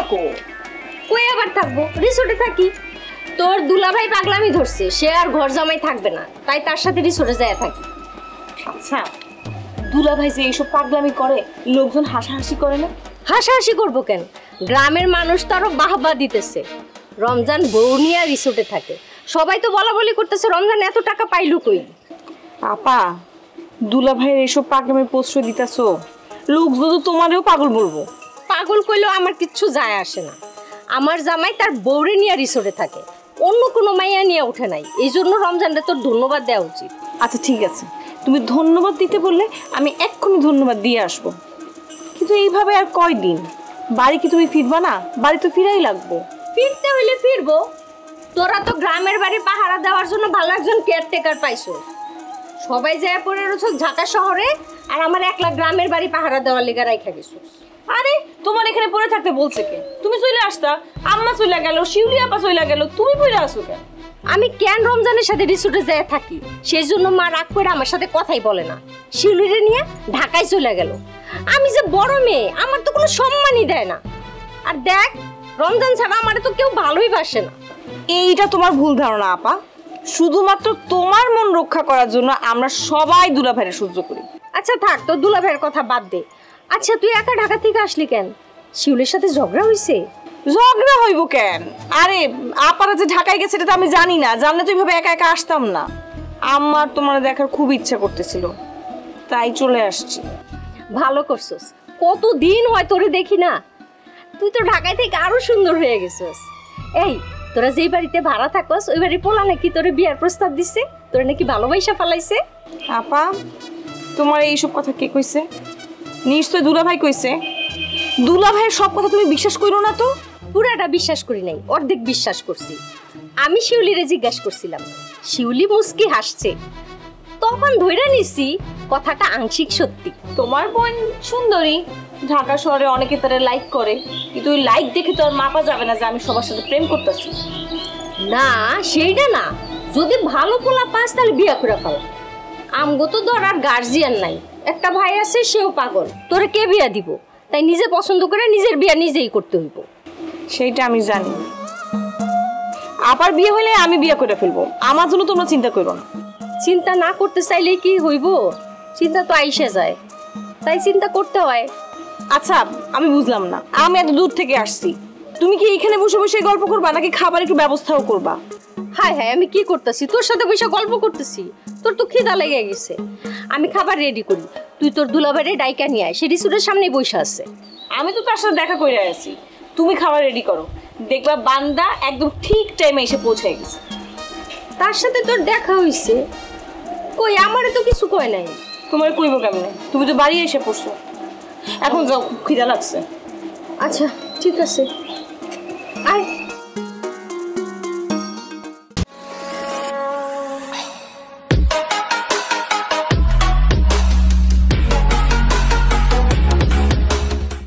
থাকো? কই আবার থাকবো, রিসোর্টে থাকি। তোর দুলাভাই পাগলামি ধরছে, সে আর ঘর জামাই থাকবে না, তাই তার সাথে রিসোর্টে যায় থাকি। আচ্ছা, দুলাভাই যে এইসব পাগলামি করে লোকজন হাসাহাসি করে না? হাসাহাসি করবো কেন, গ্রামের মানুষ তো আরো বাহবা দিতেছে। রমজান বউ নিয়ে রিসোর্টে থাকে, সবাই তো বলা বলি করতেছে রমজান এত টাকা পাইলু কই। আপা, দুলাভাইয়ের এইসব পাগলামি প্রশ্রয় দিতেছো, লোকজন তো তোমারও পাগল বলবো। পাগল কইলেও আমার কিচ্ছু যায় আসে না। আমার জামাই তার বউরে নিয়ে রিসোর্টে থাকে, অন্য কোনো মাইয়া নিয়ে ওঠে নাই। এই জন্য রমজানটা তোর ধন্যবাদ দেওয়া উচিত। আচ্ছা ঠিক আছে, তুমি ধন্যবাদ দিতে বললে আমি এক্ষুনি ধন্যবাদ দিয়ে আসবো, কিন্তু এইভাবে আর কয়দিন? বাড়ি কি তুমি ফিরবা না? বাড়ি তো ফিরাই লাগবো। ফিরতে হইলে ফিরবো। তোরা তো গ্রামের বাড়ি পাহারা দেওয়ার জন্য ভালো একজন কেয়ারটেকার পাইছো। সবাই যায় পড়ে রয়েছ ঢাকা শহরে, আর আমার একলা গ্রামের বাড়ি পাহারা দেওয়ার লেগে রাইখা গেছো। আরে তোমার এখানে পড়ে থাকতে বলছে কে? তুমি চলে আসতা, আম্মা চলে গেল, শিউলি আপা চলে গেল, তুমি পড়ে আসো কেন? আমি কেন রমজানের সাথে রিসোর্টে যায় থাকি, সেই জন্য মা রাগ করে আমার সাথে কথাই বলে না, শিউলিরে নিয়ে ঢাকায় চলে গেল। আমি যে বড় মেয়ে, আমার তো কোনো সম্মানই দেয় না। আর দেখ, রমজান ছাড়া আমার তো কেউ ভালোই বাসে না। এইটা তোমার ভুল ধারণা আপা। শুধুমাত্র তোমার মন রক্ষা করার জন্য আমরা সবাই দুলাভাইয়ের সহ্য করি। আচ্ছা থাক, তো দুলাভাইয়ের কথা বাদ দে। আচ্ছা তুই একা ঢাকা থেকে আসলি কেন? শিউলের সাথে ঝগড়া হইছে? ঝগড়া হইব কেন? আরে আপারা যে ঢাকায় গেছে এটা তো আমি জানি না, জানলে তো এইভাবে একা একা আসতাম না। আমার তোমার দেখার খুব ইচ্ছা করতেছিল, তাই চলে আসছি। ভালো করছস, কতদিন হয় তোরে দেখি না। তুই তো ঢাকায় থেকে আরো সুন্দর হয়ে গেছস। এই, তোরা যেই বাড়িতে ভাড়া থাকস ওই বাড়ির পোলা নাকি তোরে বিয়ার প্রস্তাব দিছে, তোরে নাকি ভালোবাসা ফেলাইছে। আপা, তোমার এইসব কথা কে কইছে? নিশ্চয় দুলাভাই কইছে। দুলাভাইয়ের সব কথা তুমি বিশ্বাস করো না তো? পুরাটা বিশ্বাস করি নাই, অর্ধেক বিশ্বাস করছি। আমি শিউলিরে জিজ্ঞাসা করছিলাম, শিউলি মুস্কি হাসছে, তখন ধইরা নিছি কথাটা আংশিক সত্যি। তোমার বোন সুন্দরী, ঢাকা শহরে অনেকে তারা লাইক করে, কিন্তু ওই লাইক দেখে তো আর মাপা যাবে না যে আমি সবার সাথে প্রেম করতেছি। না সেইটা না, যদি ভালো পোলা পাস তাহলে বিয়া করে ফেলা। আমগো তো ধরার গার্জিয়ান নাই, একটা ভাই আছে সেও পাগল, তোরে কে বিয়া দিব? তাই নিজে পছন্দ করে নিজের বিয়া নিজেই করতে হইব। সেইটা আমি জানি। আবার বিয়ে হলে আমি বিয়ে করে ফেলবো, আমার জন্য তোমরা চিন্তা করো না। চিন্তা না করতে চাইলে কি হইব? চিন্তা তো আইসা যায়, তাই চিন্তা করতে হয়। আচ্ছা আমি বুঝলাম না, আমি এত দূর থেকে আসছি, তুমি কি এখানে বসে বসে গল্প করবা নাকি খাবার একটু ব্যবস্থাও করবা? হায় হায়, আমি কি করতেছি? তোর সাথে বসে গল্প করতেছি, তোর তো খিদা লেগে গেছে। আমি খাবার রেডি করি, তুই তোর দুলাভাইরে ডাইকা নিয়ে আয়, সে রিসোর্টের সামনেই বসে আছে। আমি তো তার সাথে দেখা করে আছি, তুমি খাবার রেডি করো, দেখবা বান্দা একদম ঠিক টাইমে এসে পৌঁছে গেছে। তার সাথে তোর দেখা হইছে? কই, আমারে তো কিছু কয় নাই। তোমার কইব কেমনে? তুমি তো বাড়ি এসে পড়ছো, এখন যাও, খুব খিদা লাগছে। আচ্ছা ঠিক আছে।